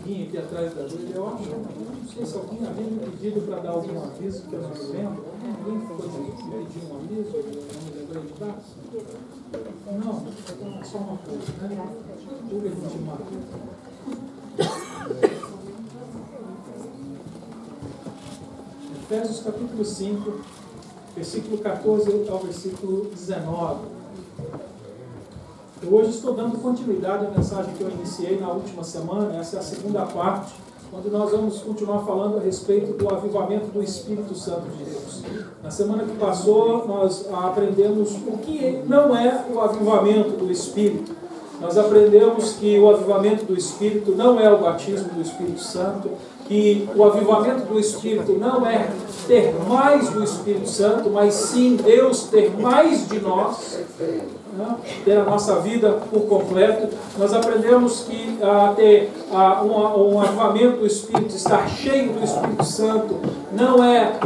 amiguinho aqui atrás da dele. Eu acho, não sei se alguém havia me pedido para dar algum aviso, que eu não me lembro. Alguém ficou de pedir um aviso, eu não me lembrei de dar? Não, só uma coisa, né? Tudo a gente marca. Efésios capítulo 5, versículo 14 ao versículo 19. Eu hoje estou dando continuidade à mensagem que eu iniciei na última semana. Essa é a segunda parte, onde nós vamos continuar falando a respeito do avivamento do Espírito Santo de Deus. Na semana que passou, nós aprendemos o que não é o avivamento do Espírito. Nós aprendemos que o avivamento do Espírito não é o batismo do Espírito Santo, que o avivamento do Espírito não é ter mais do Espírito Santo, mas sim Deus ter mais de nós, né? Ter a nossa vida por completo. Nós aprendemos que ter um avivamento do Espírito, estar cheio do Espírito Santo, não é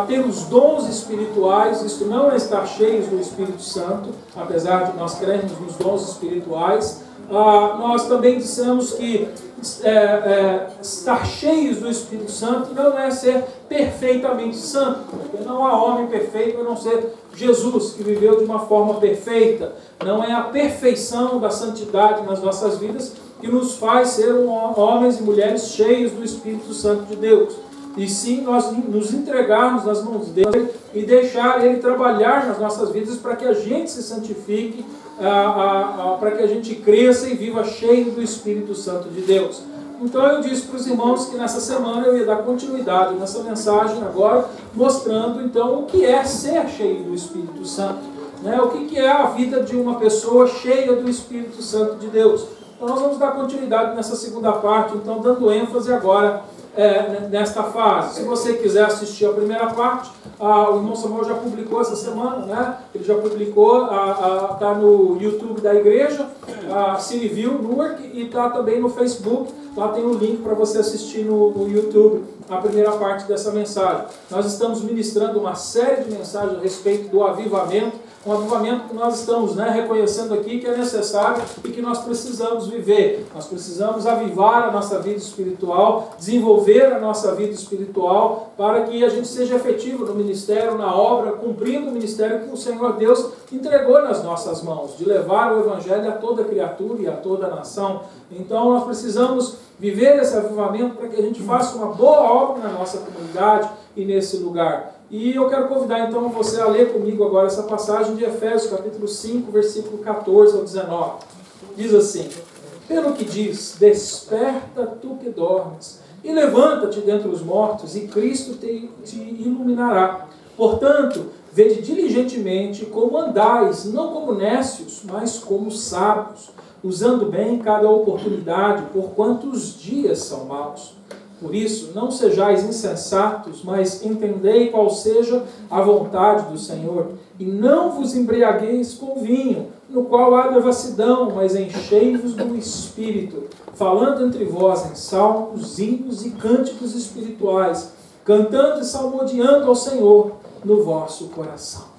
ter os dons espirituais. Isso não é estar cheios do Espírito Santo, apesar de nós crermos nos dons espirituais. Nós também dissemos que estar cheios do Espírito Santo não é ser perfeitamente santo, porque não há homem perfeito a não ser Jesus, que viveu de uma forma perfeita. Não é a perfeição da santidade nas nossas vidas que nos faz ser homens e mulheres cheios do Espírito Santo de Deus. E sim, nós nos entregarmos nas mãos dele e deixar ele trabalhar nas nossas vidas para que a gente se santifique, para que a gente cresça e viva cheio do Espírito Santo de Deus. Então eu disse para os irmãos que nessa semana eu ia dar continuidade nessa mensagem agora, mostrando então o que é ser cheio do Espírito Santo, né? O que é a vida de uma pessoa cheia do Espírito Santo de Deus. Então nós vamos dar continuidade nessa segunda parte, então dando ênfase agora nesta fase. Se você quiser assistir a primeira parte, o irmão Samuel já publicou essa semana, né? Ele já publicou, está no YouTube da igreja, Cineville, Newark, e está também no Facebook. Lá tem um link para você assistir no YouTube a primeira parte dessa mensagem. Nós estamos ministrando uma série de mensagens a respeito do avivamento, um avivamento que nós estamos reconhecendo aqui que é necessário e que nós precisamos viver. Nós precisamos avivar a nossa vida espiritual, desenvolver a nossa vida espiritual, para que a gente seja efetivo no ministério, na obra, cumprindo o ministério que o Senhor Deus entregou nas nossas mãos, de levar o Evangelho a toda criatura e a toda nação. Então nós precisamos viver esse avivamento para que a gente faça uma boa obra na nossa comunidade e nesse lugar. E eu quero convidar então você a ler comigo agora essa passagem de Efésios capítulo 5, versículo 14 ao 19. Diz assim: pelo que diz, desperta tu que dormes, e levanta-te dentre os mortos, e Cristo te iluminará. Portanto, vede diligentemente como andais, não como nécios, mas como sábios, usando bem cada oportunidade, porquanto os dias são maus. Por isso, não sejais insensatos, mas entendei qual seja a vontade do Senhor. E não vos embriagueis com vinho, no qual há devassidão, mas enchei-vos do Espírito, falando entre vós em salmos, hinos e cânticos espirituais, cantando e salmodiando ao Senhor no vosso coração.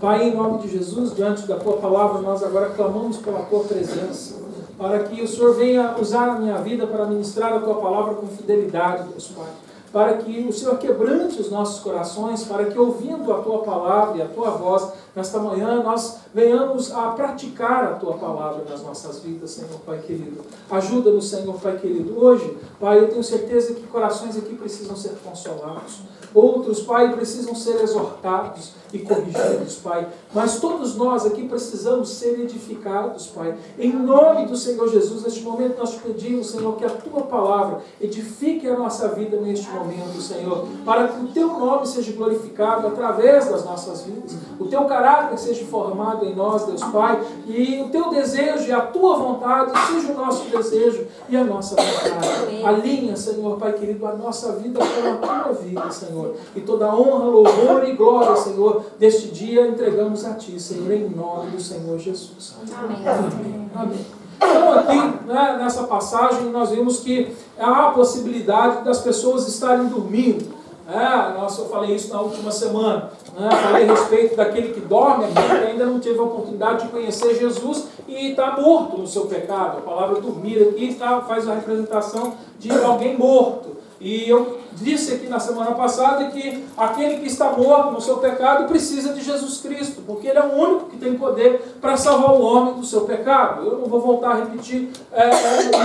Pai, em nome de Jesus, diante da Tua palavra, nós agora clamamos pela Tua presença, para que o Senhor venha usar a minha vida para ministrar a Tua palavra com fidelidade, Deus Pai. Para que o Senhor quebrante os nossos corações, para que ouvindo a Tua palavra e a Tua voz, nesta manhã nós venhamos a praticar a Tua palavra nas nossas vidas, Senhor Pai querido. Ajuda-nos, Senhor Pai querido. Hoje, Pai, eu tenho certeza que corações aqui precisam ser consolados. Outros, Pai, precisam ser exortados e corrigidos, Pai. Mas todos nós aqui precisamos ser edificados, Pai. Em nome do Senhor Jesus, neste momento nós te pedimos, Senhor, que a Tua palavra edifique a nossa vida neste momento, Senhor. Para que o Teu nome seja glorificado através das nossas vidas. O Teu caráter seja formado em nós, Deus Pai. E o Teu desejo e a Tua vontade seja o nosso desejo e a nossa vontade. Alinha, Senhor, Pai querido, a nossa vida com a Tua vida, Senhor. E toda honra, louvor e glória, Senhor, deste dia entregamos a Ti, Senhor, em nome do Senhor Jesus. Amém. Amém. Amém. Então aqui, nessa passagem, nós vimos que há a possibilidade das pessoas estarem dormindo. Eu falei isso na última semana. Falei a respeito daquele que dorme, aquele que ainda não teve a oportunidade de conhecer Jesus e está morto no seu pecado. A palavra dormir aqui faz a representação de alguém morto. E eu disse aqui na semana passada que aquele que está morto no seu pecado precisa de Jesus Cristo, porque Ele é o único que tem poder para salvar o homem do seu pecado. Eu não vou voltar a repetir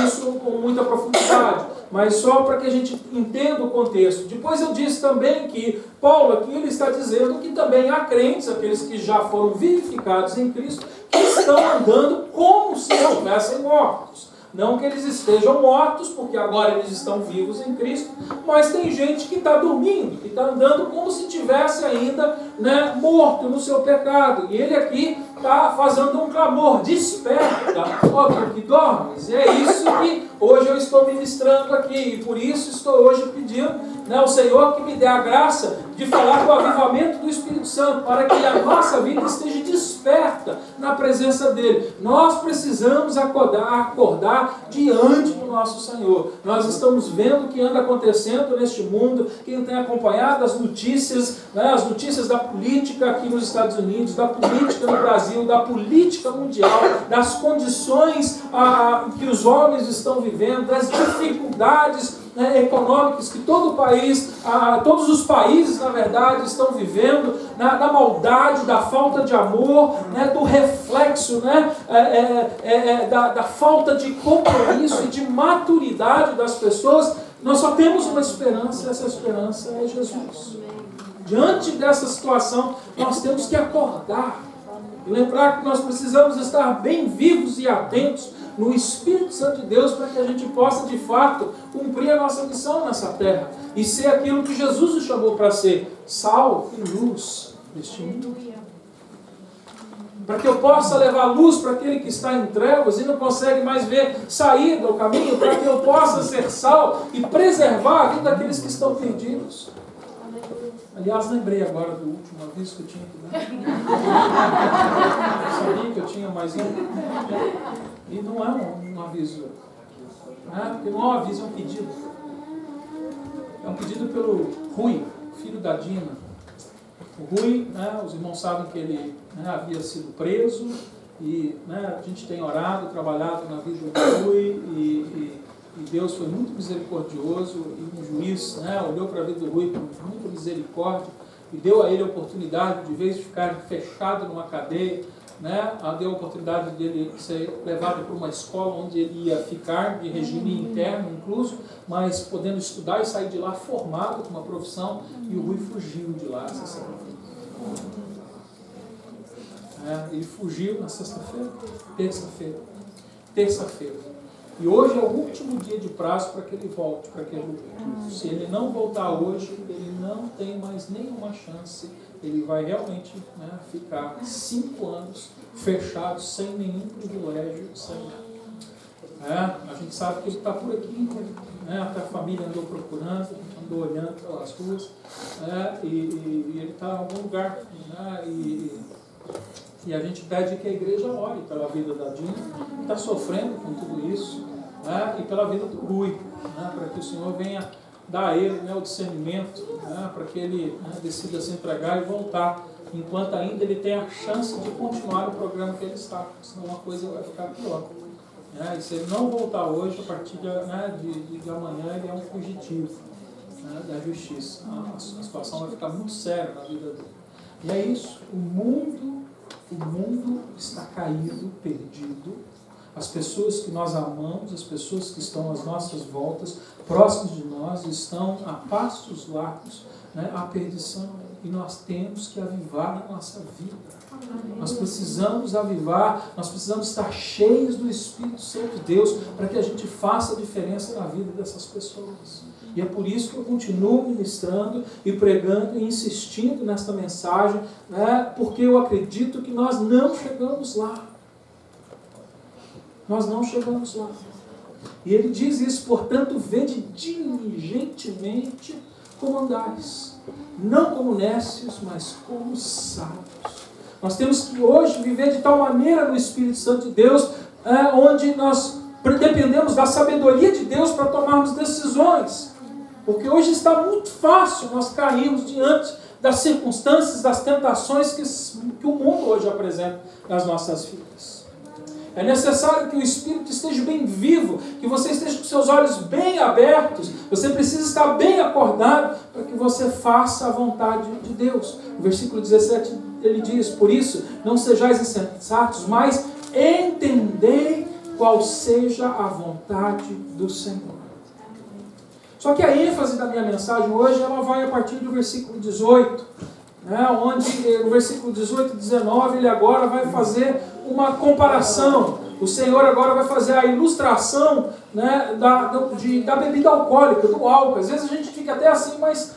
isso com muita profundidade, mas só para que a gente entenda o contexto. Depois eu disse também que Paulo aqui ele está dizendo que também há crentes, aqueles que já foram vivificados em Cristo, que estão andando como se estivessem mortos. Não que eles estejam mortos, porque agora eles estão vivos em Cristo, mas tem gente que está dormindo, que está andando como se estivesse ainda morto no seu pecado. E ele aqui está fazendo um clamor: desperta, ó tu que dormes. E é isso que hoje eu estou ministrando aqui, e por isso estou hoje pedindo ao Senhor que me dê a graça de falar do avivamento do Espírito Santo, para que a nossa vida esteja desperta na presença dEle. Nós precisamos acordar diante do nosso Senhor. Nós estamos vendo o que anda acontecendo neste mundo. Quem tem acompanhado as notícias da política aqui nos Estados Unidos, da política no Brasil, da política mundial, das condições que os homens estão vivendo, das dificuldades econômicas que todos os países, na verdade, estão vivendo, da maldade, da falta de amor, do reflexo, da falta de compromisso e de maturidade das pessoas. Nós só temos uma esperança, essa esperança é Jesus. Diante dessa situação, nós temos que acordar e lembrar que nós precisamos estar bem vivos e atentos no Espírito Santo de Deus, para que a gente possa, de fato, cumprir a nossa missão nessa terra e ser aquilo que Jesus nos chamou para ser: sal e luz deste mundo. Para que eu possa levar luz para aquele que está em trevas e não consegue mais ver saída ao caminho, para que eu possa ser sal e preservar a vida daqueles que estão perdidos. Aliás, lembrei agora do último aviso que eu tinha que dar. Eu sabia que eu tinha mais um. E não é um aviso. Porque não é um aviso, é um pedido. É um pedido pelo Rui, filho da Dina. O Rui, os irmãos sabem que ele havia sido preso. E a gente tem orado, trabalhado na vida do Rui. E Deus foi muito misericordioso. E um juiz olhou para a vida do Rui com muita misericórdia e deu a ele a oportunidade, de vez de ficar fechado numa cadeia, deu a oportunidade dele ser levado para uma escola onde ele ia ficar, de regime interno incluso, mas podendo estudar e sair de lá formado com uma profissão. E o Rui fugiu de lá essa sexta-feira. Ele fugiu na sexta-feira, terça-feira. E hoje é o último dia de prazo para que ele volte para aquele lugar. Se ele não voltar hoje, ele não tem mais nenhuma chance. Ele vai realmente ficar 5 anos fechado, sem nenhum privilégio, sem nada. A gente sabe que ele está por aqui, até a família andou procurando, andou olhando pelas ruas, e ele está em algum lugar. E a gente pede que a igreja ore pela vida da Dina, que está sofrendo com tudo isso, e pela vida do Rui, para que o Senhor venha dar a ele o discernimento, para que ele decida se entregar e voltar, enquanto ainda ele tem a chance de continuar o programa que ele está, senão uma coisa vai ficar pior. E se ele não voltar hoje, a partir de amanhã, ele é um fugitivo da justiça. A situação vai ficar muito séria na vida dele. E é isso, o mundo está caído, perdido. As pessoas que nós amamos, as pessoas que estão às nossas voltas, próximas de nós, estão a passos largos, à perdição. E nós temos que avivar a nossa vida. Nós precisamos avivar, nós precisamos estar cheios do Espírito Santo de Deus para que a gente faça a diferença na vida dessas pessoas. E é por isso que eu continuo ministrando e pregando e insistindo nesta mensagem, porque eu acredito que nós não chegamos lá. Nós não chegamos lá. E ele diz isso: portanto, vede diligentemente como andais, não como nécios, mas como sábios. Nós temos que hoje viver de tal maneira no Espírito Santo de Deus, onde nós dependemos da sabedoria de Deus para tomarmos decisões. Porque hoje está muito fácil nós cairmos diante das circunstâncias, das tentações que o mundo hoje apresenta nas nossas vidas. É necessário que o Espírito esteja bem vivo, que você esteja com seus olhos bem abertos. Você precisa estar bem acordado para que você faça a vontade de Deus. No versículo 17 ele diz: por isso, não sejais insensatos, mas entendei qual seja a vontade do Senhor. Só que a ênfase da minha mensagem hoje, ela vai a partir do versículo 18, onde no versículo 18 e 19 ele agora vai fazer uma comparação. O Senhor agora vai fazer a ilustração, da bebida alcoólica, do álcool. Às vezes a gente fica até assim, mas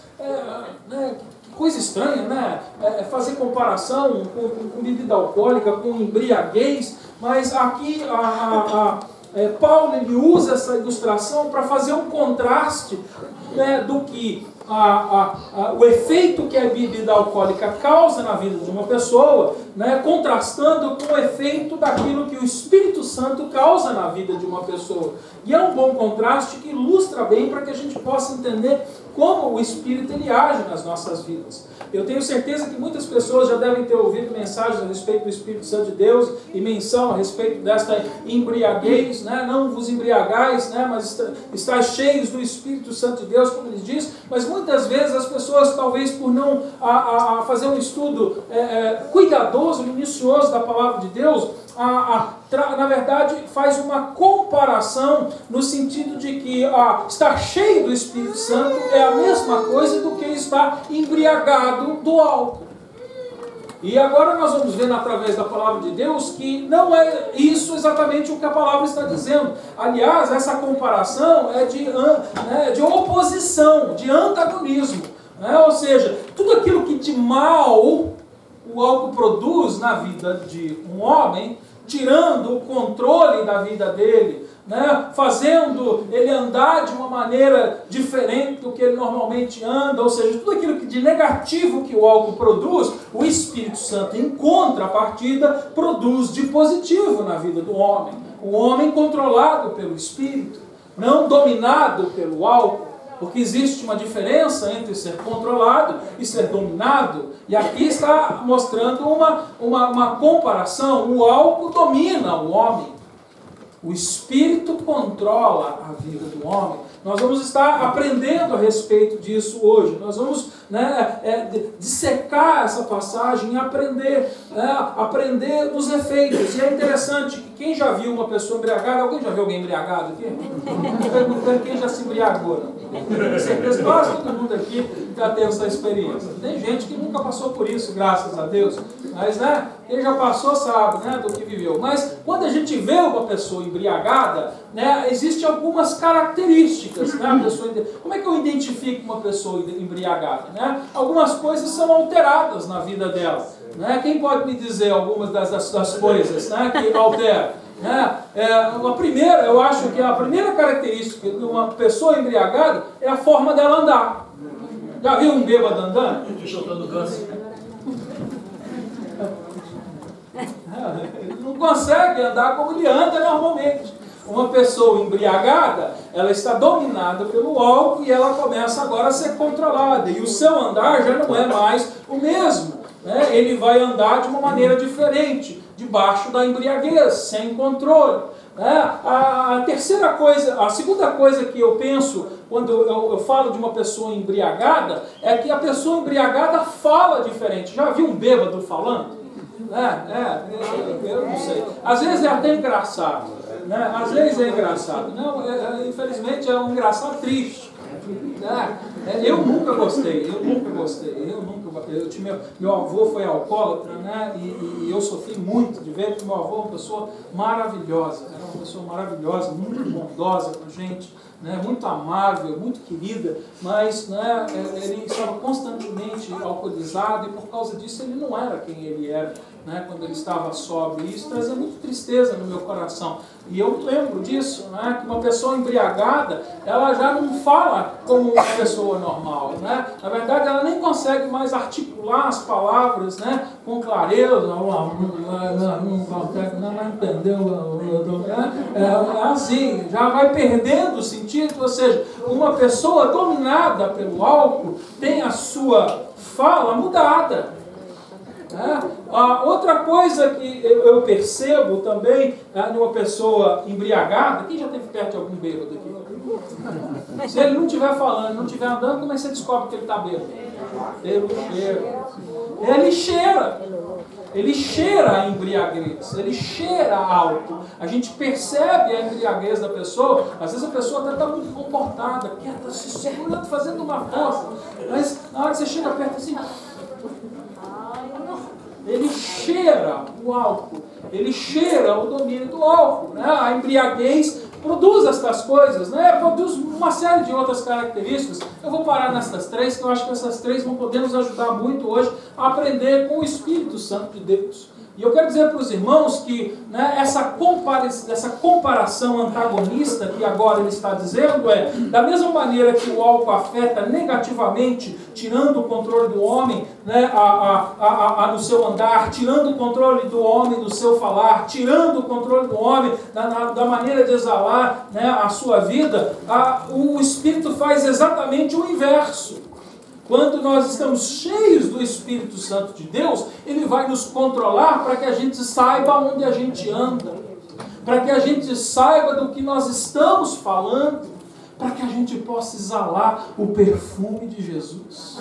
que coisa estranha, fazer comparação com bebida alcoólica, com embriaguez. Mas aqui Paulo ele usa essa ilustração para fazer um contraste do que o efeito que a bebida alcoólica causa na vida de uma pessoa, contrastando com o efeito daquilo que o Espírito Santo causa na vida de uma pessoa. E é um bom contraste que ilustra bem para que a gente possa entender como o Espírito ele age nas nossas vidas. Eu tenho certeza que muitas pessoas já devem ter ouvido mensagens a respeito do Espírito Santo de Deus e menção a respeito desta embriaguez, não vos embriagais, mas estáis cheios do Espírito Santo de Deus, como ele diz. Mas muitas vezes as pessoas, talvez por não fazer um estudo cuidadoso, minucioso da palavra de Deus, na verdade faz uma comparação no sentido de que estar cheio do Espírito Santo é a mesma coisa do que estar embriagado do álcool. E agora nós vamos ver através da palavra de Deus que não é isso exatamente o que a palavra está dizendo. Aliás, essa comparação é de oposição, de antagonismo. Ou seja, tudo aquilo que de mal o álcool produz na vida de um homem, tirando o controle da vida dele, fazendo ele andar de uma maneira diferente do que ele normalmente anda, ou seja, tudo aquilo que de negativo que o álcool produz, o Espírito Santo, em contrapartida, produz de positivo na vida do homem. O homem controlado pelo Espírito, não dominado pelo álcool, porque existe uma diferença entre ser controlado e ser dominado. E aqui está mostrando uma comparação. O álcool domina o homem. O Espírito controla a vida do homem. Nós vamos estar aprendendo a respeito disso hoje. Nós vamos dissecar essa passagem e aprender os efeitos. E é interessante que quem já viu uma pessoa embriagada, alguém já viu alguém embriagado aqui? Estou perguntando quem já se embriagou. Com certeza quase todo mundo aqui já teve essa experiência. Tem gente que nunca passou por isso, graças a Deus. Mas quem já passou sabe do que viveu. Mas quando a gente vê uma pessoa embriagada, existem algumas características. Como é que eu identifico uma pessoa embriagada? Algumas coisas são alteradas na vida dela. Quem pode me dizer algumas das coisas que alteram? Eu acho que a primeira característica de uma pessoa embriagada é a forma dela andar. Já viu um bêbado andando? Ele não consegue andar como ele anda normalmente. Uma pessoa embriagada, ela está dominada pelo álcool e ela começa agora a ser controlada. E o seu andar já não é mais o mesmo. Ele vai andar de uma maneira diferente, debaixo da embriaguez, sem controle. A segunda coisa que eu penso quando eu falo de uma pessoa embriagada é que a pessoa embriagada fala diferente. Já viu um bêbado falando? Eu não sei. Às vezes é até engraçado. Às vezes é engraçado. Infelizmente é um engraçado triste. Eu nunca gostei. Meu avô foi alcoólatra, e eu sofri muito de ver que meu avô é uma pessoa maravilhosa. Era uma pessoa maravilhosa, muito bondosa com a gente, muito amável, muito querida, mas ele estava constantemente alcoolizado e por causa disso ele não era quem ele era quando ele estava sóbrio. E isso trazia muita tristeza no meu coração. E eu lembro disso, que uma pessoa embriagada, ela já não fala como uma pessoa normal. Na verdade, ela nem consegue mais articular articular as palavras, né, com clareza, não entendeu, é assim, já vai perdendo o sentido. Ou seja, uma pessoa dominada pelo álcool tem a sua fala mudada. Outra coisa que eu percebo também numa pessoa embriagada, quem já esteve perto de algum bêbado aqui? Se ele não estiver falando, não estiver andando, como é que você descobre que ele está bêbado? Ele cheira a embriaguez, ele cheira álcool. A gente percebe a embriaguez da pessoa. Às vezes a pessoa até está muito comportada, quieta, se segurando, fazendo uma força, mas na hora que você chega perto assim, ele cheira o álcool, ele cheira o domínio do álcool, né? A embriaguez produz estas coisas, né? Produz uma série de outras características. Eu vou parar nessas três, que eu acho que essas três vão poder nos ajudar muito hoje a aprender com o Espírito Santo de Deus. E eu quero dizer para os irmãos que, né, essa comparação antagonista que agora ele está dizendo é, da mesma maneira que o álcool afeta negativamente, tirando o controle do homem, né, no seu andar, tirando o controle do homem do seu falar, tirando o controle do homem da maneira de exalar, né, a sua vida, o Espírito faz exatamente o inverso. Quando nós estamos cheios do Espírito Santo de Deus, Ele vai nos controlar para que a gente saiba onde a gente anda, para que a gente saiba do que nós estamos falando, para que a gente possa exalar o perfume de Jesus.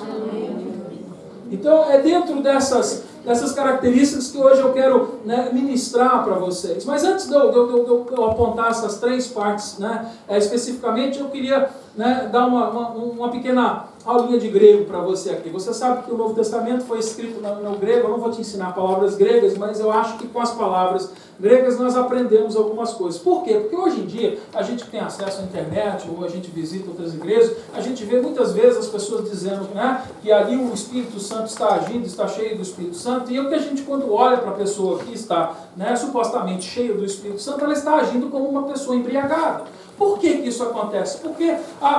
Então, é dentro dessas características que hoje eu quero, né, ministrar para vocês. Mas antes de eu apontar essas três partes, né, especificamente, eu queria, né, dar uma pequena aulinha de grego para você aqui. Você sabe que o Novo Testamento foi escrito no grego. Eu não vou te ensinar palavras gregas, mas eu acho que com as palavras gregas nós aprendemos algumas coisas. Por quê? Porque hoje em dia, a gente que tem acesso à internet, ou a gente visita outras igrejas, a gente vê muitas vezes as pessoas dizendo, né, que ali o Espírito Santo está agindo, está cheio do Espírito Santo, e o que a gente, quando olha para a pessoa que está, né, supostamente cheia do Espírito Santo, ela está agindo como uma pessoa embriagada. Por que isso acontece? Porque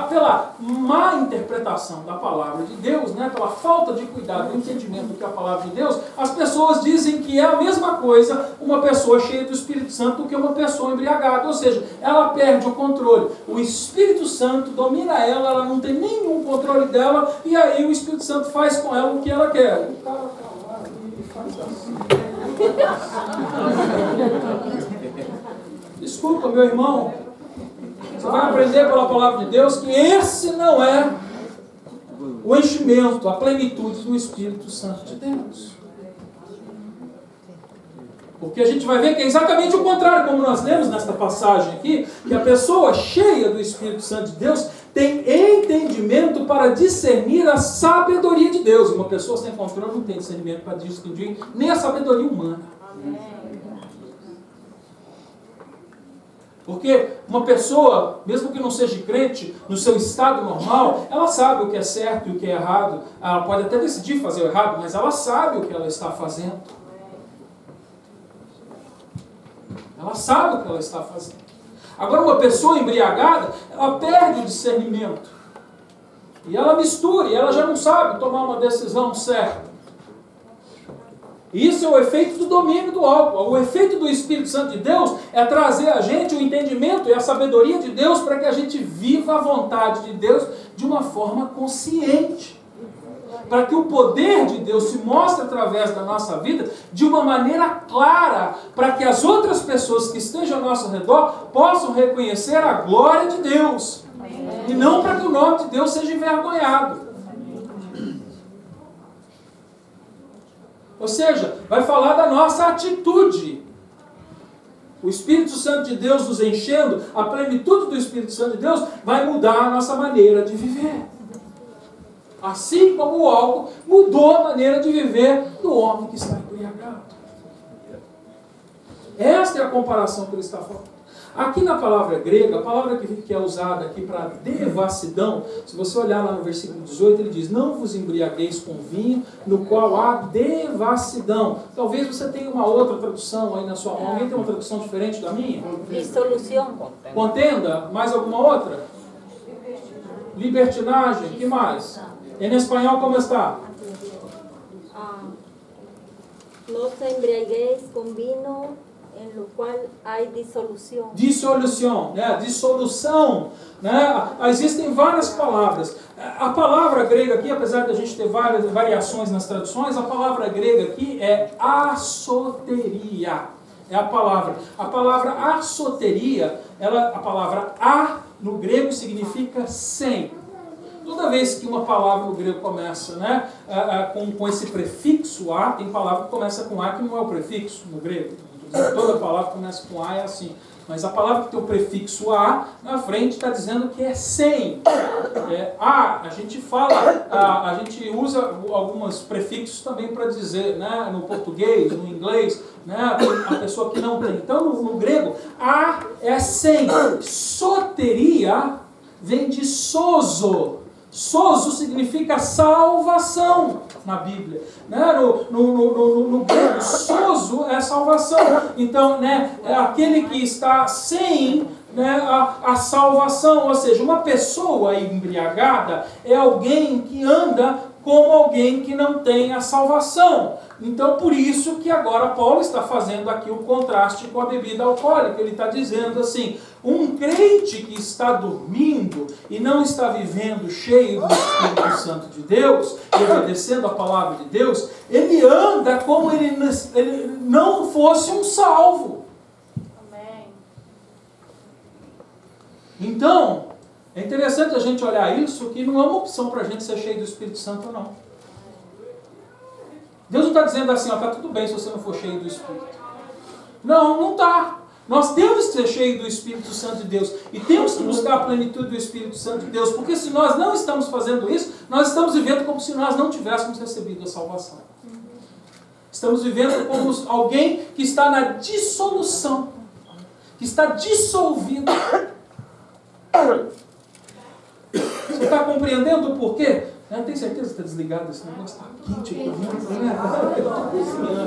pela má interpretação da palavra de Deus, né, pela falta de cuidado, do entendimento do que é a palavra de Deus, as pessoas dizem que é a mesma coisa uma pessoa cheia do Espírito Santo do que uma pessoa embriagada. Ou seja, ela perde o controle. O Espírito Santo domina ela não tem nenhum controle dela, e aí o Espírito Santo faz com ela o que ela quer. O cara tá lá e faz assim. Desculpa, meu irmão. Você vai aprender pela palavra de Deus que esse não é o enchimento, a plenitude do Espírito Santo de Deus. Porque a gente vai ver que é exatamente o contrário, como nós lemos nesta passagem aqui, que a pessoa cheia do Espírito Santo de Deus tem entendimento para discernir a sabedoria de Deus. Uma pessoa sem controle não tem discernimento para discernir nem a sabedoria humana. Porque uma pessoa, mesmo que não seja crente, no seu estado normal, ela sabe o que é certo e o que é errado. Ela pode até decidir fazer o errado, mas ela sabe o que ela está fazendo. Ela sabe o que ela está fazendo. Agora, uma pessoa embriagada, ela perde o discernimento. E ela mistura, e ela já não sabe tomar uma decisão certa. Isso é o efeito do domínio do álcool. O efeito do Espírito Santo de Deus é trazer a gente o entendimento e a sabedoria de Deus para que a gente viva a vontade de Deus de uma forma consciente. Para que o poder de Deus se mostre através da nossa vida de uma maneira clara, para que as outras pessoas que estejam ao nosso redor possam reconhecer a glória de Deus. E não para que o nome de Deus seja envergonhado. Ou seja, vai falar da nossa atitude. O Espírito Santo de Deus nos enchendo, a plenitude do Espírito Santo de Deus vai mudar a nossa maneira de viver. Assim como o álcool mudou a maneira de viver do homem que está embriagado. Esta é a comparação que ele está falando. Aqui na palavra grega, a palavra que é usada aqui para devassidão, se você olhar lá no versículo 18, ele diz, não vos embriagueis com vinho, no qual há devassidão. Talvez você tenha uma outra tradução aí na sua mão. Alguém tem uma tradução diferente da minha? Dissolução. Contenda? Mais alguma outra? Libertinagem. Que mais? Em espanhol como está? No se embriaguéis con vino, en lo cual hay disolución. Dissolução, né? Dissolução, né? Existem várias palavras. A palavra grega aqui, apesar de a gente ter várias variações nas traduções, a palavra grega aqui é asoteria. É a palavra. A palavra asoteria, a palavra a no grego significa sem. Toda vez que uma palavra no grego começa, né, com esse prefixo a, tem palavra que começa com a que não é o prefixo no grego. Toda palavra que começa com a é assim. Mas a palavra que tem o prefixo a na frente está dizendo que é sem. A gente fala, a gente usa alguns prefixos também para dizer, né, no português, no inglês, né, a pessoa que não tem. Então, no grego, a é sem. Soteria vem de sozo. Sozo significa salvação na Bíblia. Né? No grego, sozo é salvação. Então, né, é aquele que está sem, né, a salvação. Ou seja, uma pessoa embriagada é alguém que anda como alguém que não tem a salvação. Então, por isso que agora Paulo está fazendo aqui o contraste com a bebida alcoólica. Ele está dizendo assim, um crente que está dormindo e não está vivendo cheio do Espírito Santo de Deus, e obedecendo a palavra de Deus, ele anda como ele não fosse um salvo. Amém. Então, é interessante a gente olhar isso, que não é uma opção para a gente ser cheio do Espírito Santo, não. Deus não está dizendo assim, está tudo bem se você não for cheio do Espírito. Não, não está. Nós temos que ser cheios do Espírito Santo de Deus. E temos que buscar a plenitude do Espírito Santo de Deus. Porque se nós não estamos fazendo isso, nós estamos vivendo como se nós não tivéssemos recebido a salvação. Estamos vivendo como alguém que está na dissolução. Que está dissolvido. Você está compreendendo o porquê? Tem certeza que está desligado esse negócio? Está quente aqui. Estou cozinhando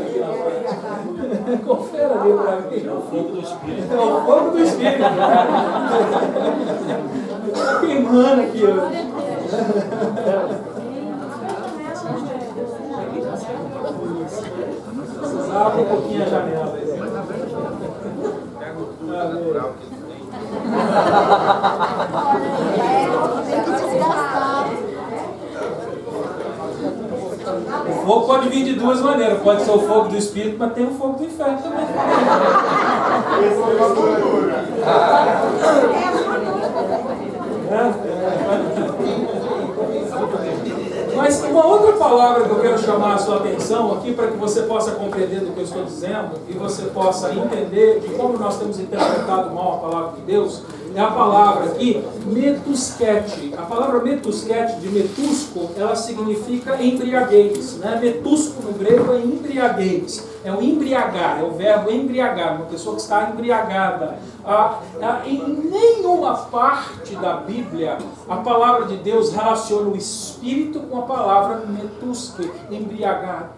aqui na frente. Confere ali para mim. É o fogo do Espírito. É o fogo do Espírito. Está queimando aqui. Abre um pouquinho a janela. Pega o tudo natural que tem. Tem que desgastar. O fogo pode vir de duas maneiras. Pode ser o fogo do Espírito, mas tem o fogo do inferno também. Mas uma outra palavra que eu quero chamar a sua atenção aqui, para que você possa compreender do que eu estou dizendo, e você possa entender de como nós temos interpretado mal a palavra de Deus, é a palavra aqui, metusquete. A palavra metusquete, de metusco, ela significa embriaguez. Né? Metusco no grego é embriaguez. É o embriagar, é o verbo embriagar, uma pessoa que está embriagada. Em nenhuma parte da Bíblia, a palavra de Deus relaciona o espírito com a palavra metusque, embriagar.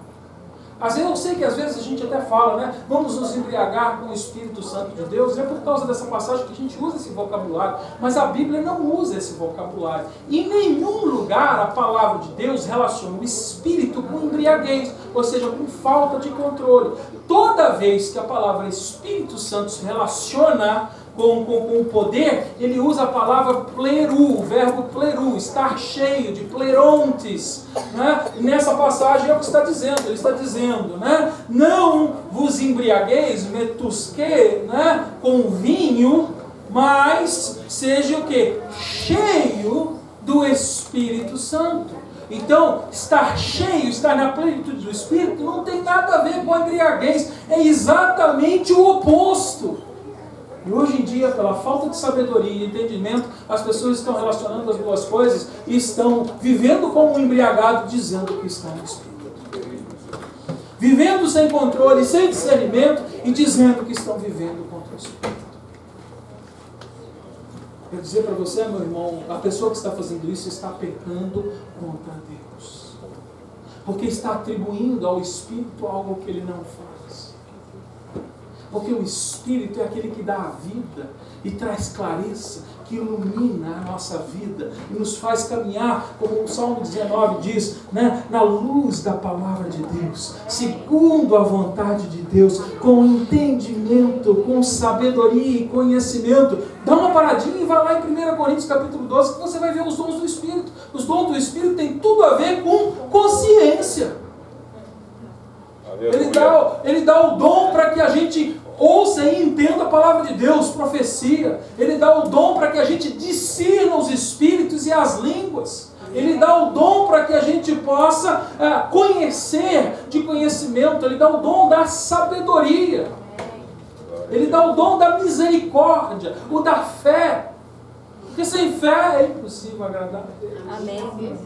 Às vezes, eu sei que às vezes a gente até fala, né? Vamos nos embriagar com o Espírito Santo de Deus. É por causa dessa passagem que a gente usa esse vocabulário. Mas a Bíblia não usa esse vocabulário. Em nenhum lugar a palavra de Deus relaciona o Espírito com embriaguez, ou seja, com falta de controle. Toda vez que a palavra Espírito Santo se relaciona com o poder, ele usa a palavra pleru, o verbo pleru, estar cheio, de plerontes. Né? E nessa passagem é o que está dizendo, ele está dizendo, né? Não vos embriagueis, metusque, né? Com vinho, mas seja o quê? Cheio do Espírito Santo. Então, estar cheio, estar na plenitude do Espírito, não tem nada a ver com a embriaguez, é exatamente o oposto. E hoje em dia, pela falta de sabedoria e entendimento, as pessoas estão relacionando as duas coisas e estão vivendo como um embriagado, dizendo que estão no Espírito. Vivendo sem controle, sem discernimento e dizendo que estão vivendo contra o Espírito. Quero dizer para você, meu irmão, a pessoa que está fazendo isso está pecando contra Deus. Porque está atribuindo ao Espírito algo que ele não faz. Porque o Espírito é aquele que dá a vida e traz clareza, que que ilumina a nossa vida e nos faz caminhar, como o Salmo 19 diz, né, na luz da palavra de Deus, segundo a vontade de Deus, com entendimento, com sabedoria e conhecimento. Dá uma paradinha e vai lá em 1 Coríntios capítulo 12, que você vai ver os dons do Espírito. Os dons do Espírito têm tudo a ver com consciência. Ele dá o dom para que a gente ouça e entenda a palavra de Deus, profecia. Ele dá o dom para que a gente discirna os espíritos e as línguas. Ele dá o dom para que a gente possa conhecer de conhecimento. Ele dá o dom da sabedoria. Ele dá o dom da misericórdia, o da fé. Porque sem fé é impossível agradar a Deus. Amém.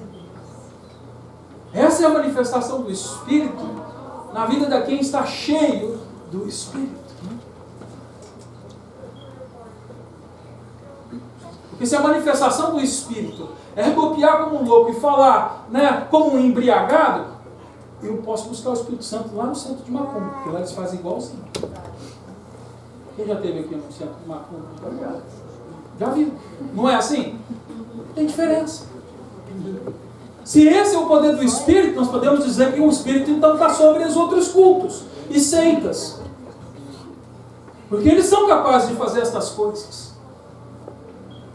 Essa é a manifestação do Espírito na vida de quem está cheio do Espírito. Porque se a manifestação do Espírito é rodopiar como um louco e falar, né, como um embriagado, eu posso buscar o Espírito Santo lá no centro de Macumba, porque lá eles fazem igualzinho. Quem já esteve aqui no centro de Macumba? Já viu? Não é assim? Tem diferença. Se esse é o poder do Espírito, nós podemos dizer que o Espírito então está sobre os outros cultos e seitas. Porque eles são capazes de fazer estas coisas.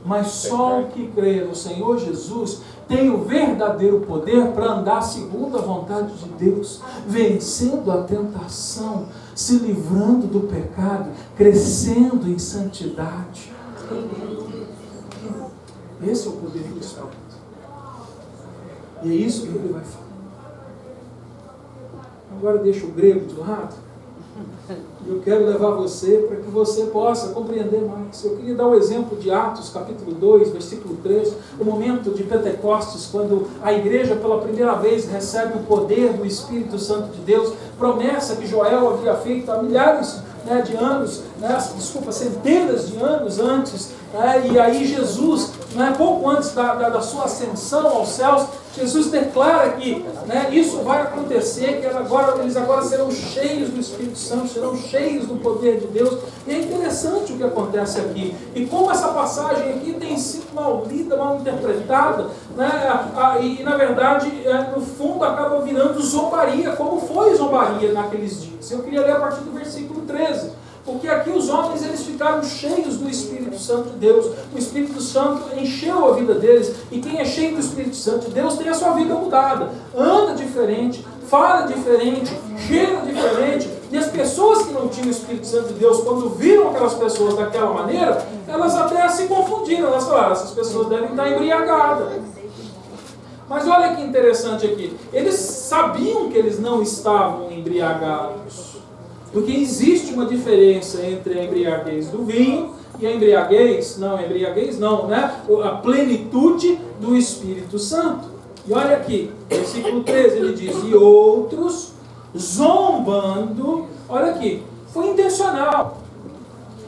Mas só o que crê no Senhor Jesus tem o verdadeiro poder para andar segundo a vontade de Deus, vencendo a tentação, se livrando do pecado, crescendo em santidade. Esse é o poder do Espírito. E é isso que ele vai falar. Agora deixa o grego de lado. Eu quero levar você para que você possa compreender mais. Eu queria dar o exemplo de Atos, capítulo 2, versículo 3, o momento de Pentecostes, quando a igreja pela primeira vez recebe o poder do Espírito Santo de Deus, promessa que Joel havia feito há milhares de anos, centenas de anos antes, e aí Jesus, pouco antes da sua ascensão aos céus, Jesus declara que isso vai acontecer, que eles agora serão cheios do Espírito Santo, serão cheios do poder de Deus. E é interessante o que acontece aqui. E como essa passagem aqui tem sido mal lida, mal interpretada, e na verdade, no fundo, acaba virando zombaria, como foi zombaria naqueles dias. Eu queria ler a partir do versículo 13. Porque aqui os homens eles ficaram cheios do Espírito Santo de Deus. O Espírito Santo encheu a vida deles. E quem é cheio do Espírito Santo de Deus tem a sua vida mudada. Anda diferente, fala diferente, cheira diferente. E as pessoas que não tinham o Espírito Santo de Deus, quando viram aquelas pessoas daquela maneira, elas até se confundiram. Elas falaram, essas pessoas devem estar embriagadas. Mas olha que interessante aqui. Eles sabiam que eles não estavam embriagados. Porque existe uma diferença entre a embriaguez do vinho e a a plenitude do Espírito Santo. E olha aqui, versículo 13, ele diz, e outros zombando, olha aqui, foi intencional.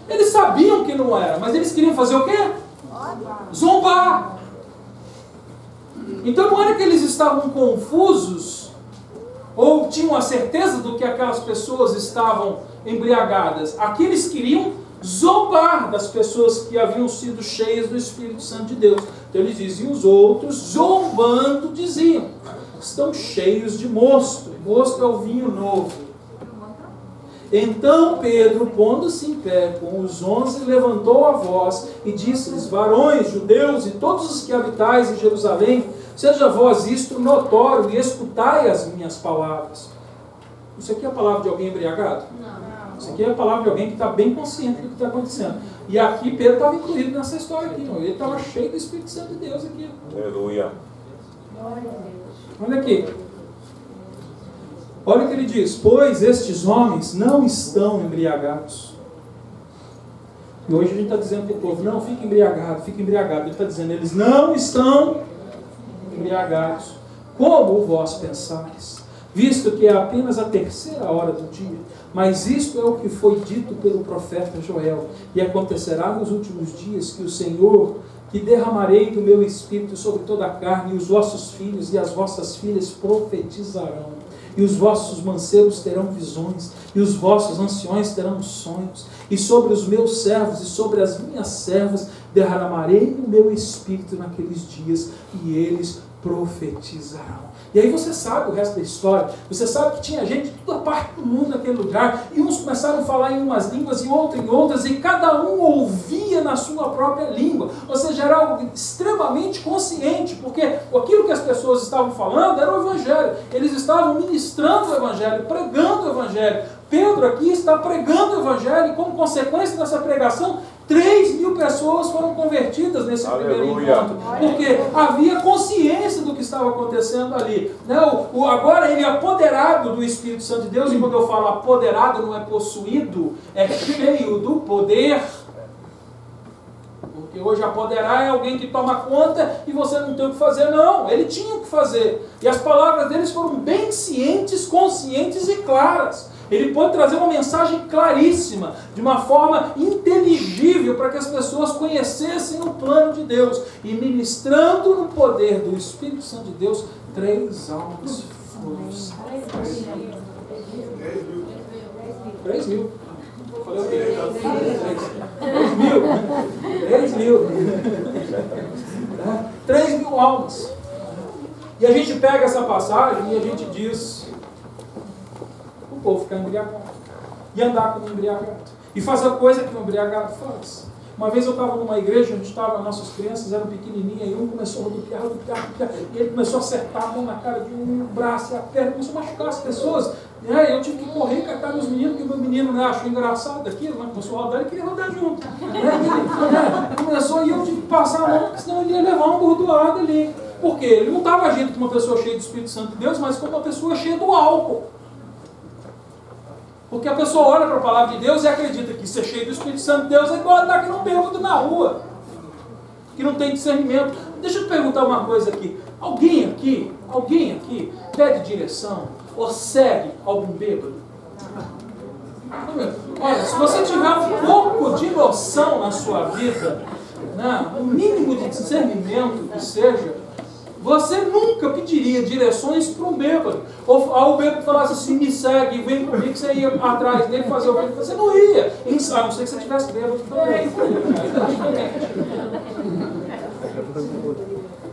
Eles sabiam que não era, mas eles queriam fazer o quê? Zombar. Então não era que eles estavam confusos, ou tinham a certeza do que aquelas pessoas estavam embriagadas. Aqui eles queriam zombar das pessoas que haviam sido cheias do Espírito Santo de Deus. Então eles diziam, os outros, zombando, diziam, estão cheios de mosto. Mosto é o vinho novo. Então Pedro, pondo-se em pé com os 11, levantou a voz e disse-lhes, varões, judeus e todos os que habitais em Jerusalém, seja vós isto notório e escutai as minhas palavras. Isso aqui é a palavra de alguém embriagado? Não. Isso aqui é a palavra de alguém que está bem consciente do que está acontecendo. E aqui Pedro estava incluído nessa história aqui. Não? Ele estava cheio do Espírito Santo de Deus aqui. Aleluia. Olha aqui. Olha o que ele diz. Pois estes homens não estão embriagados. E hoje a gente está dizendo para o povo, não, fique embriagado, fique embriagado. Ele está dizendo, eles não estão embriagados, como vós pensais, visto que é apenas a 3ª hora do dia. Mas isto é o que foi dito pelo profeta Joel. E acontecerá nos últimos dias que o Senhor, que derramarei do meu Espírito sobre toda a carne, e os vossos filhos e as vossas filhas profetizarão. E os vossos mancebos terão visões, e os vossos anciões terão sonhos, e sobre os meus servos e sobre as minhas servas derramarei o meu espírito naqueles dias e eles profetizarão. E aí você sabe o resto da história. Você sabe que tinha gente de toda parte do mundo naquele lugar, e uns começaram a falar em umas línguas e outros em outras, e cada um ouvia na sua própria língua. Ou seja, era algo extremamente consciente, porque aquilo que as pessoas estavam falando era o Evangelho. Eles estavam ministrando o Evangelho, pregando o Evangelho. Pedro aqui está pregando o Evangelho, e como consequência dessa pregação, 3.000 pessoas foram convertidas nesse primeiro encontro, porque havia consciência do que estava acontecendo ali. Agora ele é apoderado do Espírito Santo de Deus, e quando eu falo apoderado, não é possuído, é cheio do poder. Porque hoje apoderar é alguém que toma conta e você não tem o que fazer. Não, ele tinha o que fazer. E as palavras deles foram bem cientes, conscientes e claras. Ele pode trazer uma mensagem claríssima, de uma forma inteligível, para que as pessoas conhecessem o plano de Deus. E ministrando no poder do Espírito Santo de Deus, 3 almas foram salvas. 3.000. Falei o quê? 3.000 almas. E a gente pega essa passagem e a gente diz: o povo ficar embriagado, e andar como embriagado, e fazer coisa que o embriagado faz. Uma vez eu estava numa igreja, onde nossas crianças eram pequenininhas, e um começou a rodopiar, e ele começou a acertar a mão na cara de um, o braço e a perna, começou a machucar as pessoas. Eu tive que correr e catar meus meninos, porque o meu menino achou engraçado aquilo, começou a rodar e queria rodar junto. Começou, e eu tive que passar a mão, porque senão ele ia levar um bordoado ali. Por quê? Ele não estava agindo como uma pessoa cheia do Espírito Santo de Deus, mas como uma pessoa cheia do álcool. Porque a pessoa olha para a palavra de Deus e acredita que ser cheio do Espírito Santo de Deus é igual andar que não bêbado na rua, que não tem discernimento. Deixa eu te perguntar uma coisa aqui. Alguém aqui pede direção ou segue algum bêbado? Olha, se você tiver um pouco de noção na sua vida, um mínimo de discernimento que seja, você nunca pediria direções para um bêbado. Ou o bêbado falasse assim: me segue, vem comigo, que você ia atrás dele fazer o que você não ia. A não ser que você tivesse bêbado também.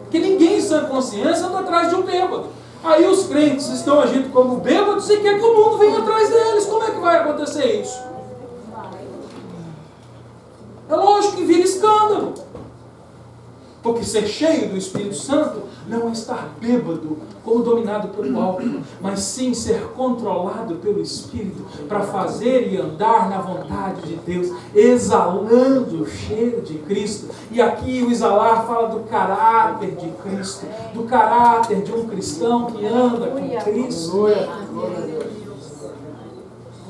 Porque ninguém em sã consciência anda atrás de um bêbado. Aí os crentes estão agindo como bêbados e quer que o mundo venha atrás deles. Como é que vai acontecer isso? É lógico que vira escândalo. Porque ser cheio do Espírito Santo não é estar bêbado, como dominado pelo álcool, mas sim ser controlado pelo Espírito, para fazer e andar na vontade de Deus, exalando o cheiro de Cristo. E aqui o exalar fala do caráter de Cristo, do caráter de um cristão que anda com Cristo.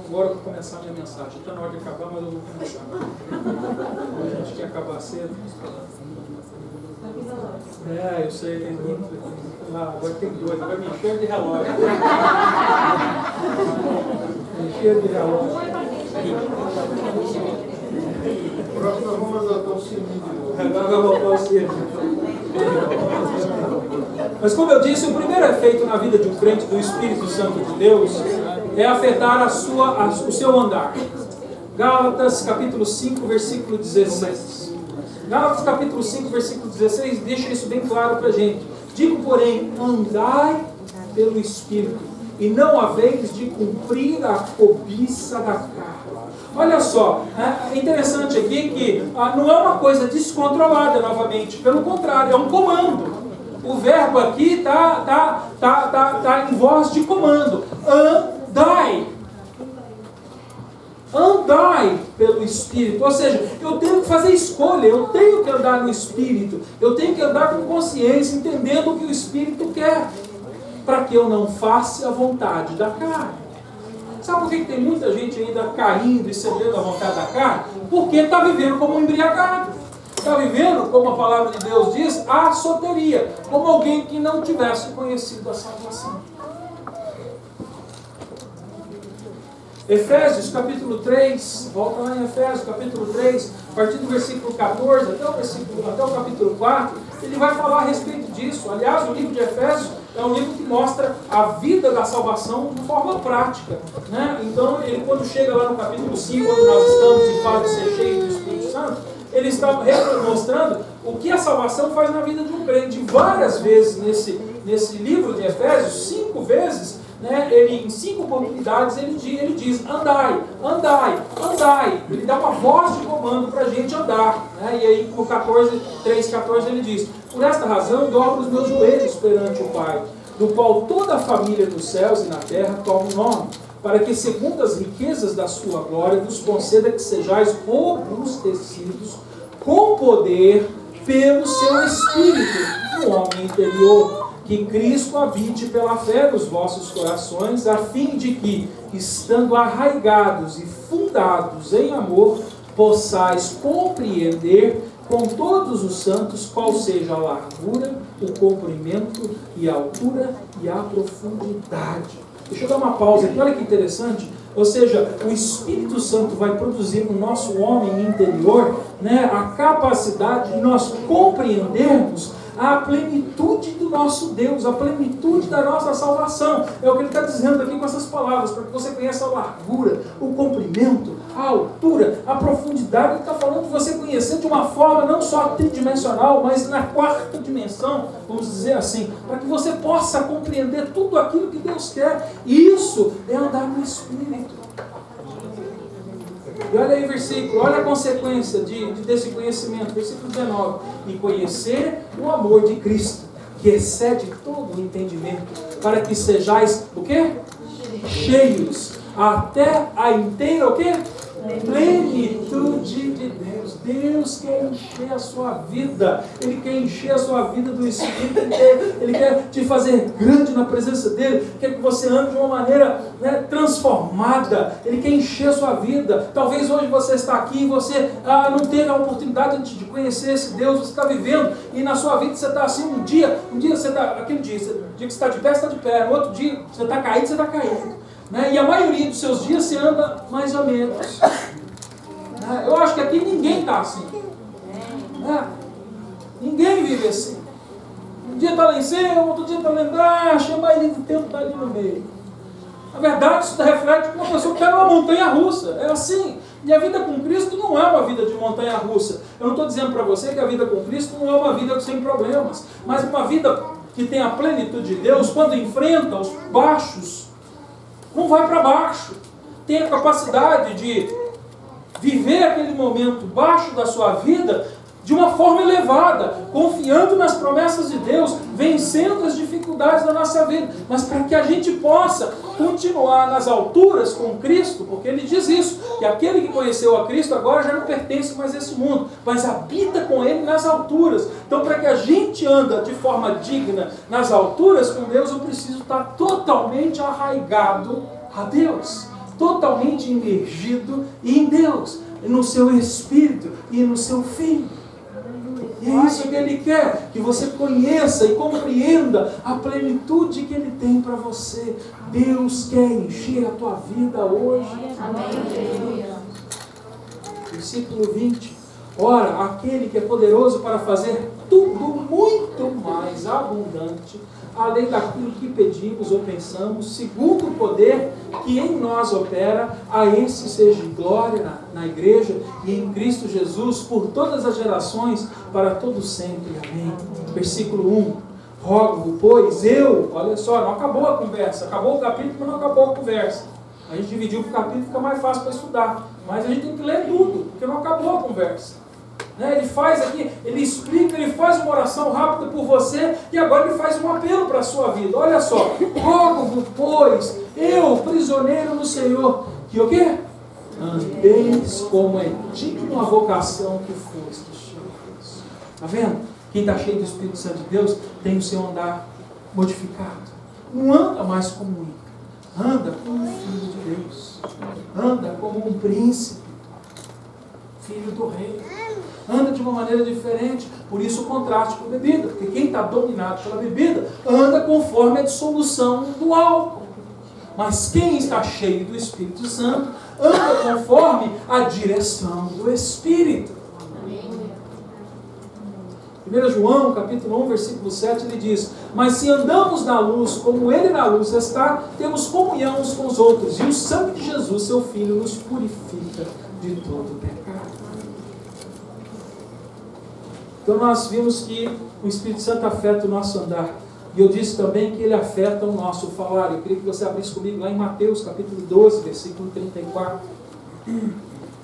Agora eu vou começar a minha mensagem. Está na hora de acabar, mas eu vou começar. A gente quer acabar cedo. Eu sei. Agora tem 2. Vai me encher de relógio. Encher de relógio. Próximo nós vamos adotar o sininho. Agora vai voltar o sininho. Mas como eu disse, o primeiro efeito na vida de um crente do Espírito Santo de Deus é afetar o seu andar. Gálatas capítulo 5, versículo 16. Gálatas capítulo 5, versículo 16, deixa isso bem claro para a gente. Digo, porém, andai pelo Espírito, e não haveis de cumprir a cobiça da carne. Olha só, é interessante aqui que não é uma coisa descontrolada novamente, pelo contrário, é um comando. O verbo aqui está em voz de comando. Andai. Andai pelo Espírito. Ou seja, eu tenho que fazer escolha, eu tenho que andar no Espírito, eu tenho que andar com consciência, entendendo o que o Espírito quer, para que eu não faça a vontade da carne. Sabe por que tem muita gente ainda caindo e cedendo à vontade da carne? Porque está vivendo como um embriagado. Está vivendo, como a palavra de Deus diz, a soteria, como alguém que não tivesse conhecido a salvação. Efésios capítulo 3, volta lá em Efésios capítulo 3, a partir do versículo 14 até o capítulo 4, ele vai falar a respeito disso. Aliás, o livro de Efésios é um livro que mostra a vida da salvação de forma prática, né? Então, ele quando chega lá no capítulo 5, quando nós estamos e fala de ser cheio do Espírito Santo, ele está mostrando o que a salvação faz na vida de um crente. Várias vezes nesse livro de Efésios, 5 vezes, né, em 5 oportunidades, ele diz, andai, andai, andai. Ele dá uma voz de comando para a gente andar. Né? E aí no 3,14 ele diz, por esta razão dobro os meus joelhos perante o Pai, do qual toda a família dos céus e na terra toma o nome, para que, segundo as riquezas da sua glória, vos conceda que sejais robustecidos com poder pelo seu Espírito no homem interior, que Cristo habite pela fé nos vossos corações, a fim de que, estando arraigados e fundados em amor, possais compreender com todos os santos qual seja a largura, o comprimento e a altura e a profundidade. Deixa eu dar uma pausa aqui, olha que interessante. Ou seja, o Espírito Santo vai produzir no nosso homem interior, né, a capacidade de nós compreendermos a plenitude do nosso Deus, a plenitude da nossa salvação. É o que ele está dizendo aqui com essas palavras, para que você conheça a largura, o comprimento, a altura, a profundidade. Ele está falando de você conhecer de uma forma não só tridimensional, mas na 4ª dimensão, vamos dizer assim, para que você possa compreender tudo aquilo que Deus quer. E isso é andar no Espírito. E olha aí o versículo, olha a consequência desse conhecimento, versículo 19. E conhecer o amor de Cristo, que excede todo o entendimento, para que sejais, o quê? Cheios, até a inteira, o quê? Plenitude de Deus. Deus quer encher a sua vida. Ele quer encher a sua vida do Espírito. Ele quer te fazer grande na presença dEle. Quer que você ande de uma maneira, né, transformada. Ele quer encher a sua vida. Talvez hoje você está aqui e você não teve a oportunidade de conhecer esse Deus. Você está vivendo e na sua vida você está assim, um dia você está, aquele dia que você está de pé, você está de pé. No outro dia você está caído, você está caído. Né? E a maioria dos seus dias você anda mais ou menos. Né? Eu acho que aqui ninguém está assim. Né? Ninguém vive assim. Um dia está lá em cima, outro dia está lá embaixo, a maioria do tempo está ali no meio. Na verdade, isso reflete uma pessoa que está numa montanha-russa. É assim. E a vida com Cristo não é uma vida de montanha-russa. Eu não estou dizendo para você que a vida com Cristo não é uma vida sem problemas, mas uma vida que tem a plenitude de Deus, quando enfrenta os baixos, não vai para baixo. Tem a capacidade de viver aquele momento baixo da sua vida de uma forma elevada, confiando nas promessas de Deus, vencendo as dificuldades da nossa vida. Mas para que a gente possa continuar nas alturas com Cristo, porque ele diz isso, que aquele que conheceu a Cristo agora já não pertence mais a esse mundo, mas habita com ele nas alturas. Então, para que a gente anda de forma digna nas alturas com Deus, eu preciso estar totalmente arraigado a Deus, totalmente imergido em Deus, no seu Espírito e no seu Filho. E é isso que Ele quer, que você conheça e compreenda a plenitude que Ele tem para você. Deus quer encher a tua vida hoje. Amém. Versículo 20. Ora, aquele que é poderoso para fazer tudo muito mais abundante, além daquilo que pedimos ou pensamos, segundo o poder que em nós opera, a esse seja glória na igreja e em Cristo Jesus por todas as gerações, para todo sempre. Amém. Versículo 1. Rogo, pois olha só, não acabou a conversa, acabou o capítulo, mas não acabou a conversa. A gente dividiu o capítulo, fica mais fácil para estudar, mas a gente tem que ler tudo, porque não acabou a conversa. Ele faz aqui, ele explica, ele faz uma oração rápida por você e agora ele faz um apelo para a sua vida. Olha só, rogo, pois, eu, prisioneiro no Senhor, que o quê? Andeis como é digno a vocação que fostes. Está vendo? Quem está cheio do Espírito Santo de Deus tem o seu andar modificado. Não anda mais como um ímpio, anda como um filho de Deus, anda como um príncipe, filho do rei. Anda de uma maneira diferente, por isso o contraste com a bebida, porque quem está dominado pela bebida anda conforme a dissolução do álcool, mas quem está cheio do Espírito Santo anda conforme a direção do Espírito. 1 João, capítulo 1, versículo 7, ele diz: mas se andamos na luz, como Ele na luz está, temos comunhão uns com os outros, e o sangue de Jesus, seu Filho, nos purifica de todo pecado. Então nós vimos que o Espírito Santo afeta o nosso andar. E eu disse também que ele afeta o nosso falar. Eu queria que você abrisse comigo lá em Mateus capítulo 12, versículo 34.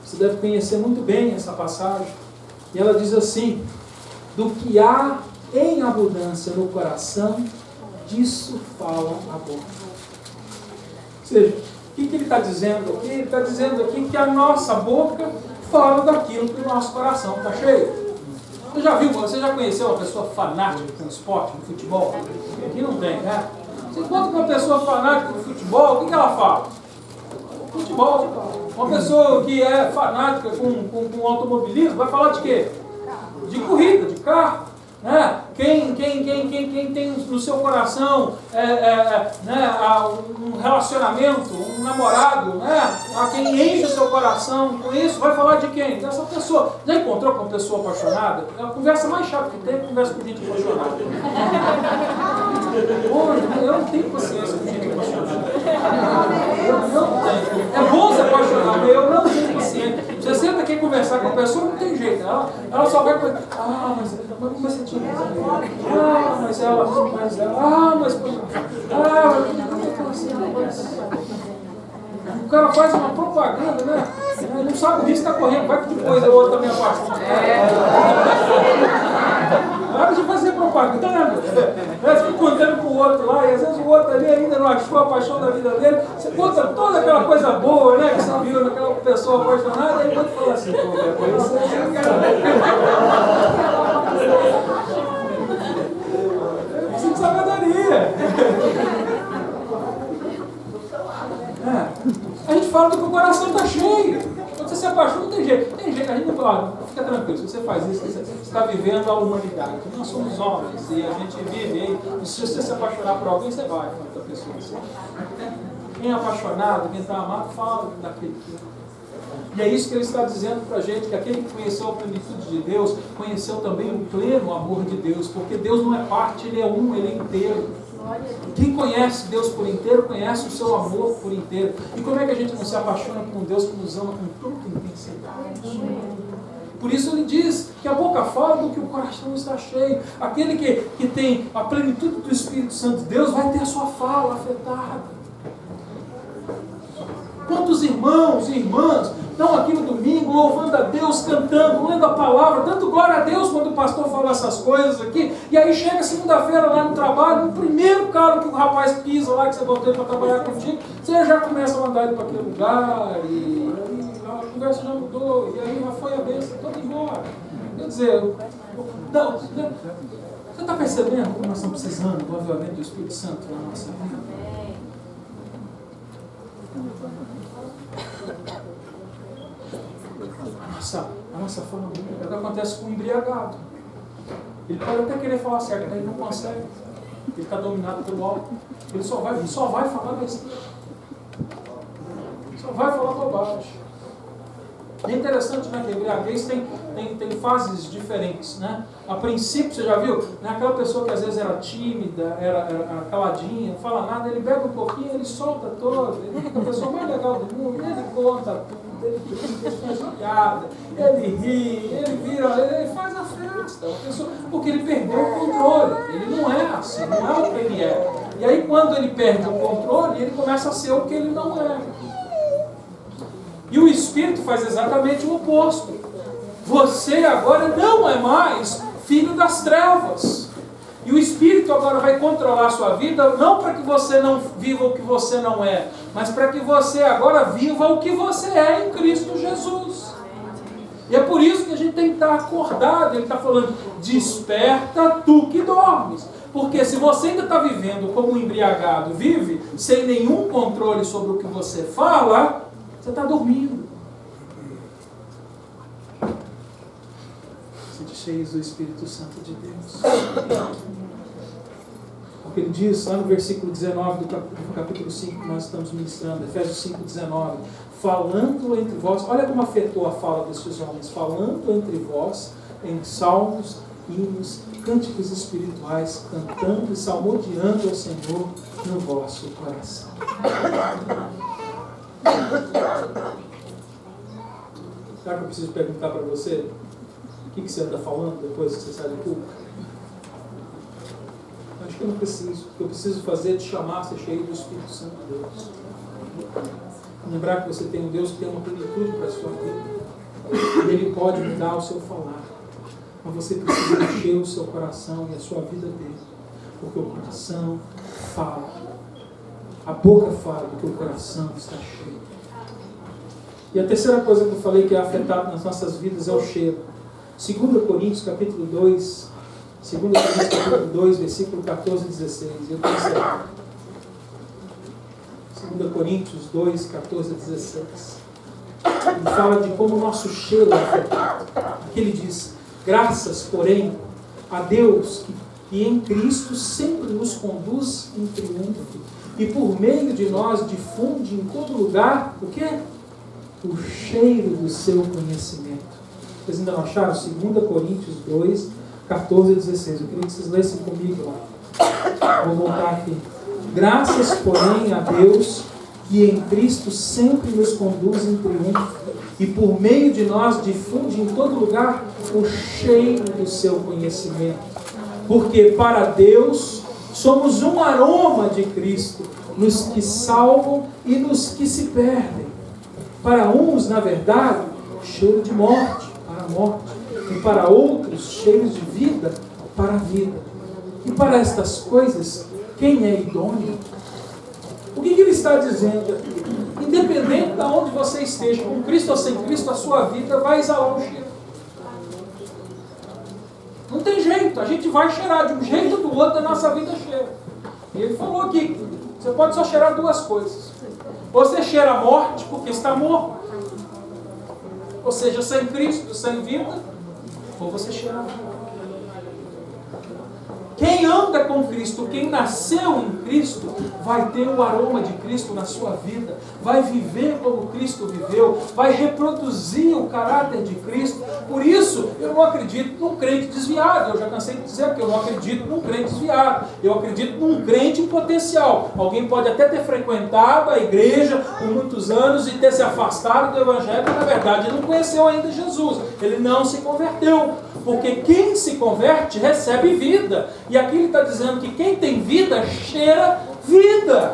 Você deve conhecer muito bem essa passagem. E ela diz assim: do que há em abundância no coração, disso fala a boca. Ou seja, o que ele está dizendo aqui? Ele está dizendo aqui que a nossa boca fala daquilo que o nosso coração está cheio. Você já conheceu uma pessoa fanática com esporte, com futebol? Aqui não tem, né? Você encontra uma pessoa fanática com futebol, o que ela fala? Futebol. Uma pessoa que é fanática com automobilismo vai falar de quê? De corrida, de carro. Né? Quem tem no seu coração um relacionamento, um namorado, né? A quem enche o seu coração com isso, vai falar de quem? Dessa pessoa. Já encontrou com uma pessoa apaixonada? É a conversa mais chata que tem, é conversa com gente apaixonada. Eu não tenho paciência com gente apaixonada. Eu não tenho. É bom se apaixonar, mas eu não tenho paciência. Você senta aqui conversar com a pessoa, não tem jeito. Ela só vai com. Mas como você tinha? O cara faz uma propaganda, né? Ele não sabe o risco que está correndo, vai que depois a outra também apaixona. Para de fazer propaganda. Você fica contando com o outro lá, e às vezes o outro ali ainda não achou a paixão da vida dele. Você conta toda aquela coisa boa, né? Que você viu naquela pessoa apaixonada, e o outro fala assim: pô, vai conhecer. Você de sabedoria. A gente fala do que o coração está cheio. Quando você se apaixona, não tem jeito. Tem jeito, a gente não fala, fica tranquilo, se você faz isso, você está vivendo a humanidade. Nós somos homens e a gente vive. E se você se apaixonar por alguém, você vai com outra pessoa. Quem é apaixonado, quem está amado, fala daquele que é. E é isso que ele está dizendo para a gente, que aquele que conheceu a plenitude de Deus, conheceu também o pleno amor de Deus, porque Deus não é parte, Ele é um, Ele é inteiro. Quem conhece Deus por inteiro, conhece o seu amor por inteiro. E como é que a gente não se apaixona por um Deus que nos ama com tanta intensidade? Por isso ele diz que a boca fala do que o coração está cheio. Aquele que tem a plenitude do Espírito Santo de Deus vai ter a sua fala afetada. Quantos irmãos e irmãs estão aqui no domingo louvando a Deus, cantando, lendo a palavra, dando glória a Deus quando o pastor fala essas coisas aqui, e aí chega segunda-feira lá no trabalho, no primeiro carro que o rapaz pisa lá, que você botou ele para trabalhar contigo, você já começa a mandar ele para aquele lugar, e aí a conversa já mudou, e aí já foi a bênção toda embora. Quer dizer, não, você está percebendo como nós estamos precisando do avivamento do Espírito Santo na nossa vida? A nossa fala é o que acontece com o embriagado. Ele pode até querer falar certo, mas ele não consegue. Ele está dominado pelo álcool. Ele só vai falar besteira. Só vai falar bobagem. É interessante, né, que a embriaguez tem fases diferentes, né? A princípio, você já viu, né, aquela pessoa que às vezes era tímida, era caladinha, não fala nada, ele bebe um pouquinho, ele solta todo, ele é a pessoa mais legal do mundo, ele conta tudo, ele brinca, ele faz piada, ele ri, ele faz a festa, porque ele perdeu o controle, ele não é assim, não é o que ele é. E aí quando ele perde o controle, ele começa a ser o que ele não é. E o Espírito faz exatamente o oposto. Você agora não é mais filho das trevas. E o Espírito agora vai controlar a sua vida, não para que você não viva o que você não é, mas para que você agora viva o que você é em Cristo Jesus. E é por isso que a gente tem que estar acordado. Ele está falando, desperta tu que dormes. Porque se você ainda está vivendo como um embriagado vive, sem nenhum controle sobre o que você fala, você está dormindo. Sede cheios do Espírito Santo de Deus. Porque ele diz lá no versículo 19 do capítulo 5 que nós estamos ministrando, Efésios 5:19, falando entre vós, olha como afetou a fala desses homens, falando entre vós em salmos, hinos, cânticos espirituais, cantando e salmodiando ao Senhor no vosso coração. Será que eu preciso perguntar para você? que você anda falando depois que você sai do culto? Acho que eu não preciso. O que eu preciso fazer é te chamar a ser cheio do Espírito Santo de Deus. Lembrar que você tem um Deus que tem uma plenitude para a sua vida. E Ele pode mudar o seu falar. Mas você precisa encher o seu coração e a sua vida dele. Porque o coração fala. A boca fala porque o coração está cheio. E a terceira coisa que eu falei que é afetado nas nossas vidas é o cheiro. 2 Coríntios capítulo 2, versículo 14 e 16. Eu tenho certo. 2 Coríntios 2, 14 e 16. Ele fala de como o nosso cheiro é afetado. Aqui ele diz: graças, porém, a Deus que em Cristo sempre nos conduz em triunfo e por meio de nós difunde em todo lugar o quê? O cheiro do seu conhecimento. Vocês ainda não acharam? 2 Coríntios 2, 14 e 16. Eu queria que vocês lessem comigo lá. Vou voltar aqui. Graças, porém, a Deus que em Cristo sempre nos conduz em triunfo e por meio de nós difunde em todo lugar o cheiro do seu conhecimento. Porque para Deus somos um aroma de Cristo nos que salvam e nos que se perdem. Para uns, na verdade, cheiro de morte, para a morte, e para outros, cheiros de vida, para a vida. E para estas coisas, quem é idôneo? O que ele está dizendo aqui? Independente de onde você esteja, com Cristo ou sem Cristo, a sua vida vai exalar um cheiro. Não tem jeito, a gente vai cheirar de um jeito ou do outro, a nossa vida cheira. E ele falou aqui, você pode só cheirar duas coisas. Ou você cheira a morte porque está morto, ou seja, sem Cristo, sem vida, ou você cheira a vida. Quem anda com Cristo, quem nasceu em Cristo, vai ter o aroma de Cristo na sua vida, vai viver como Cristo viveu, vai reproduzir o caráter de Cristo. Por isso, eu não acredito num crente desviado. Eu já cansei de dizer que eu não acredito num crente desviado. Eu acredito num crente em potencial. Alguém pode até ter frequentado a igreja por muitos anos e ter se afastado do Evangelho, mas na verdade ele não conheceu ainda Jesus. Ele não se converteu. Porque quem se converte recebe vida. E aqui ele está dizendo que quem tem vida cheira vida.